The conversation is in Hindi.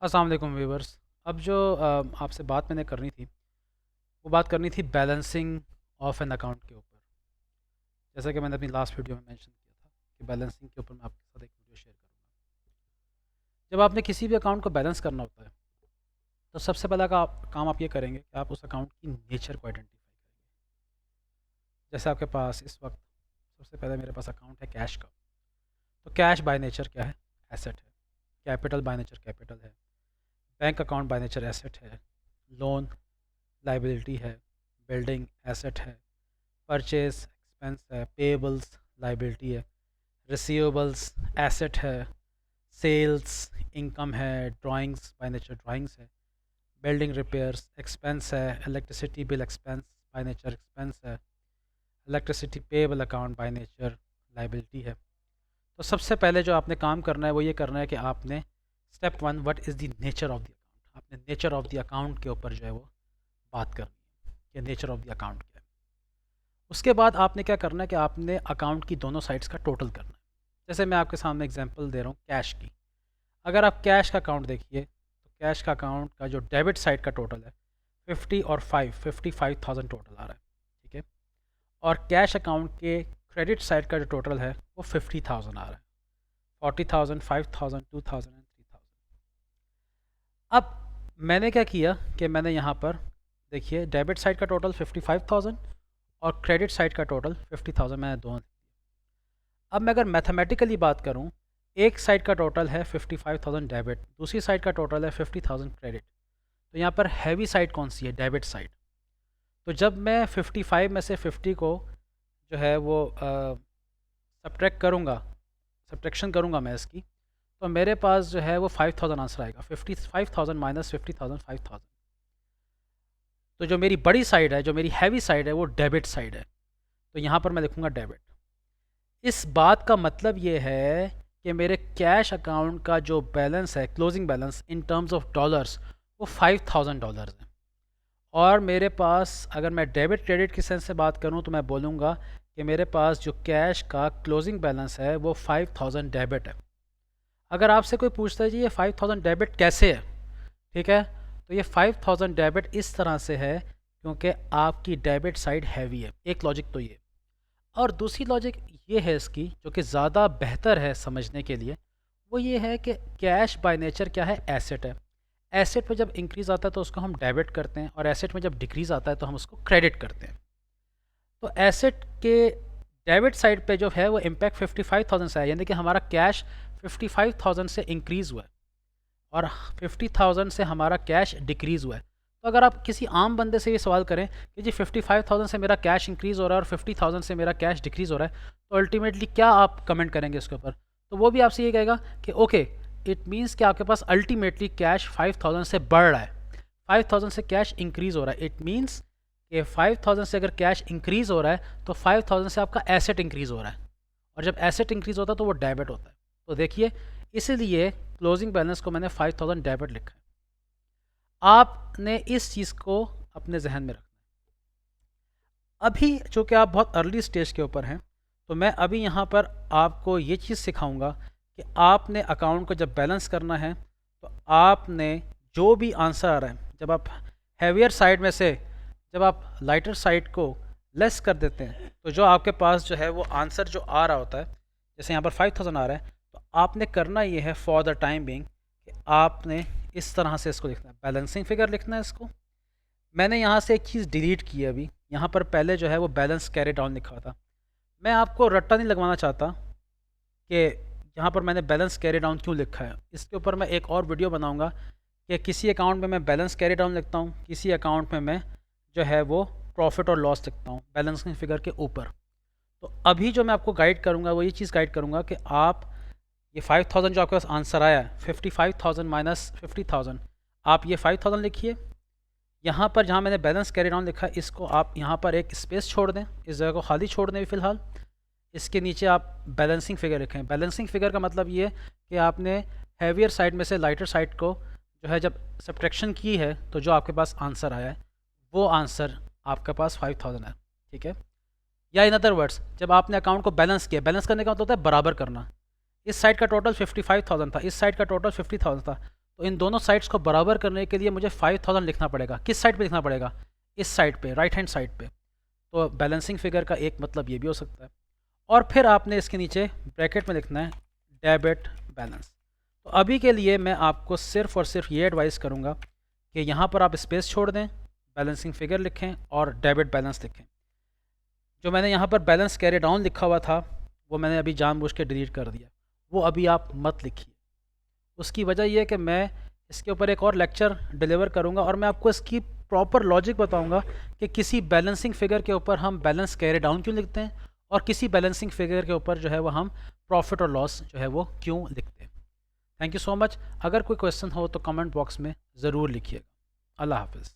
अस्सलाम वालेकुम व्यूवर्स। अब जो आपसे बात मैंने करनी थी वो बात करनी थी बैलेंसिंग ऑफ एन अकाउंट के ऊपर। जैसा कि मैंने अपनी लास्ट वीडियो में मेंशन किया था कि बैलेंसिंग के ऊपर मैं आपके साथ एक वीडियो शेयर करूँगा। जब आपने किसी भी अकाउंट को बैलेंस करना होता है तो सबसे पहला काम आप ये करेंगे कि आप उस अकाउंट की नेचर को आइडेंटिफाई करेंगे। जैसे आपके पास इस वक्त सबसे पहले मेरे पास अकाउंट है कैश का। तो कैश बाय नेचर क्या है? एसेट है। कैपिटल बाय नेचर कैपिटल है। Bank account by nature asset है। लोन लाइबिलिटी है। बिल्डिंग एसेट है। परचेज एक्सपेंस है। पेबल्स लाइबिलिटी है। रिसीवेबल्स एसेट है। सेल्स इनकम है। ड्राइंग्स बाय नेचर ड्राइंग्स है। बिल्डिंग रिपेयर्स एक्सपेंस है। Electricity bill expense by nature expense है। Electricity payable account by nature liability है। तो सबसे पहले जो आपने काम करना है वो ये करना है कि आपने step one, what is the nature of the account, आपने नेचर ऑफ द अकाउंट के ऊपर जो है वो बात करनी है कि नेचर ऑफ द अकाउंट क्या है। उसके बाद आपने क्या करना है कि आपने अकाउंट की दोनों साइड्स का टोटल करना है। जैसे मैं आपके सामने एग्जांपल दे रहा हूँ कैश की। अगर आप कैश का अकाउंट देखिए तो कैश का अकाउंट का जो डेबिट साइड का टोटल है 55,000 टोटल आ रहा है। ठीक है। और कैश अकाउंट के क्रेडिट साइड का जो टोटल है वो 50,000 आ रहा है। 40,000, 5,000, 2,000 एंड 3,000। अब मैंने क्या किया कि मैंने यहाँ पर देखिए डेबिट साइड का टोटल 55,000 और क्रेडिट साइड का टोटल 50,000 मैंने दोनों। अब मैं अगर मैथमेटिकली बात करूँ, एक साइड का टोटल है 55,000 डेबिट, दूसरी साइड का टोटल है 50,000 क्रेडिट। तो यहाँ पर हैवी साइड कौन सी है? Debit side. तो जब मैं 55 में से 50 को जो है वो सब्ट्रैक्ट करूँगा, सब्ट्रैक्शन करूँगा मैं इसकी, तो मेरे पास जो है वो 5,000 आंसर आएगा। 55,000 माइनस 50,000 5,000। तो जो मेरी बड़ी साइड है, जो मेरी हैवी साइड है वो डेबिट साइड है। तो यहाँ पर मैं लिखूँगा डेबिट। इस बात का मतलब ये है कि मेरे कैश अकाउंट का जो बैलेंस है, closing balance in terms of dollars, वो $5,000 है। और मेरे पास अगर मैं डेबिट क्रेडिट की सेंस से बात करूं तो मैं बोलूँगा कि मेरे पास जो कैश का क्लोजिंग बैलेंस है वो 5,000 डेबिट है। अगर आपसे कोई पूछता है जी ये 5,000 डेबिट कैसे है, ठीक है, तो ये 5,000 डेबिट इस तरह से है क्योंकि आपकी डेबिट साइड हैवी है। एक लॉजिक तो ये। और दूसरी लॉजिक ये है इसकी जो कि ज़्यादा बेहतर है समझने के लिए, वो ये है कि कैश बाय नेचर क्या है? एसेट है। एसेट में जब इंक्रीज़ आता है तो उसको हम डेबिट करते हैं और एसेट में जब डिक्रीज़ आता है तो हम उसको क्रेडिट करते हैं। तो एसेट के डेबिट साइड पे जो है वो इम्पैक्ट 55,000 से है, यानी कि हमारा कैश 55,000 से इंक्रीज़ हुआ है और 50,000 से हमारा कैश डिक्रीज़ हुआ है। तो अगर आप किसी आम बंदे से ये सवाल करें कि जी 55,000 से मेरा कैश इंक्रीज़ हो रहा है और 50,000 से मेरा कैश डिक्रीज़ हो रहा है, तो अल्टीमेटली क्या आप कमेंट करेंगे इसके ऊपर? तो वो भी आपसे ये कहेगा कि ओके, इट मीन्स कि आपके पास अल्टीमेटली कैश 5,000 से बढ़ रहा है, 5,000 से कैश इंक्रीज़ हो रहा है। इट मीन्स कि 5,000 से अगर कैश इंक्रीज़ हो रहा है तो 5,000 से आपका एसेट इंक्रीज़ हो रहा है, और जब एसेट इंक्रीज़ होता है तो वो डेबिट होता है। तो देखिए, इसीलिए क्लोजिंग बैलेंस को मैंने 5,000 डेबिट लिखा है। आपने इस चीज़ को अपने जहन में रखना है। अभी चूँकि आप बहुत अर्ली स्टेज के ऊपर हैं, तो मैं अभी यहाँ पर आपको ये चीज़ सिखाऊंगा कि आपने अकाउंट को जब बैलेंस करना है तो आपने जो भी आंसर आ रहा है, जब आप हैवियर साइड में से जब आप लाइटर साइड को लेस कर देते हैं तो जो आपके पास जो है वो आंसर जो आ रहा होता है, जैसे यहाँ पर 5,000 आ रहा है, तो आपने करना ये है फॉर द टाइम बिंग कि आपने इस तरह से इसको लिखना है, बैलेंसिंग फिगर लिखना है इसको। मैंने यहाँ से एक चीज़ डिलीट की है अभी, यहाँ पर पहले जो है वो बैलेंस कैरी डाउन लिखा था। मैं आपको रट्टा नहीं लगवाना चाहता कि यहाँ पर मैंने बैलेंस कैरी डाउन क्यों लिखा है। इसके ऊपर मैं एक और वीडियो बनाऊँगा कि किसी अकाउंट में मैं बैलेंस कैरी डाउन लिखता हूँ, किसी अकाउंट में मैं जो है वो प्रॉफिट और लॉस लिखता हूँ बैलेंसिंग फिगर के ऊपर। तो अभी जो मैं आपको गाइड करूँगा वो ये चीज़ गाइड करूँगा कि आप ये 5,000 जो आपके पास आंसर आया है, 55,000 माइनस 50,000, आप ये 5,000 लिखिए। यहाँ पर जहाँ मैंने बैलेंस कैरी डाउन लिखा है इसको आप यहाँ पर एक स्पेस छोड़ दें, इस जगह को खाली छोड़ दें फ़िलहाल। इसके नीचे आप बैलेंसिंग फिगर लिखें। बैलेंसिंग फिगर का मतलब ये है कि आपने हैवियर साइड में से लाइटर साइड को जो है जब सब्ट्रैक्शन की है तो जो आपके पास आंसर आया है वो आंसर आपके पास 5,000 है। ठीक है। या इन अदर वर्ड्स, जब आपने अकाउंट को बैलेंस किया, बैलेंस करने का मतलब होता है बराबर करना। इस साइड का टोटल 55,000 था, इस साइड का टोटल 50,000 था, तो इन दोनों साइड्स को बराबर करने के लिए मुझे 5000 लिखना पड़ेगा। किस साइड पे लिखना पड़ेगा? इस साइड पे, राइट हैंड साइड पे। तो बैलेंसिंग फिगर का एक मतलब ये भी हो सकता है। और फिर आपने इसके नीचे ब्रैकेट में लिखना है डेबिट बैलेंस। तो अभी के लिए मैं आपको सिर्फ और सिर्फ ये एडवाइस करूँगा कि यहाँ पर आप स्पेस छोड़ दें, बैलेंसिंग फिगर लिखें और डेबिट बैलेंस लिखें। जो मैंने यहाँ पर बैलेंस कैरी डाउन लिखा हुआ था वो मैंने अभी जानबूझ के डिलीट कर दिया, वो अभी आप मत लिखिए। उसकी वजह ये है कि मैं इसके ऊपर एक और लेक्चर डिलीवर करूँगा और मैं आपको इसकी प्रॉपर लॉजिक बताऊँगा कि किसी बैलेंसिंग फिगर के ऊपर हम बैलेंस कैरी डाउन क्यों लिखते हैं और किसी बैलेंसिंग फिगर के ऊपर जो है वो हम प्रॉफिट और लॉस जो है वो क्यों लिखते हैं। Thank you so much. अगर कोई क्वेश्चन हो तो कमेंट बॉक्स में ज़रूर लिखिएगा। अल्लाह हाफिज़।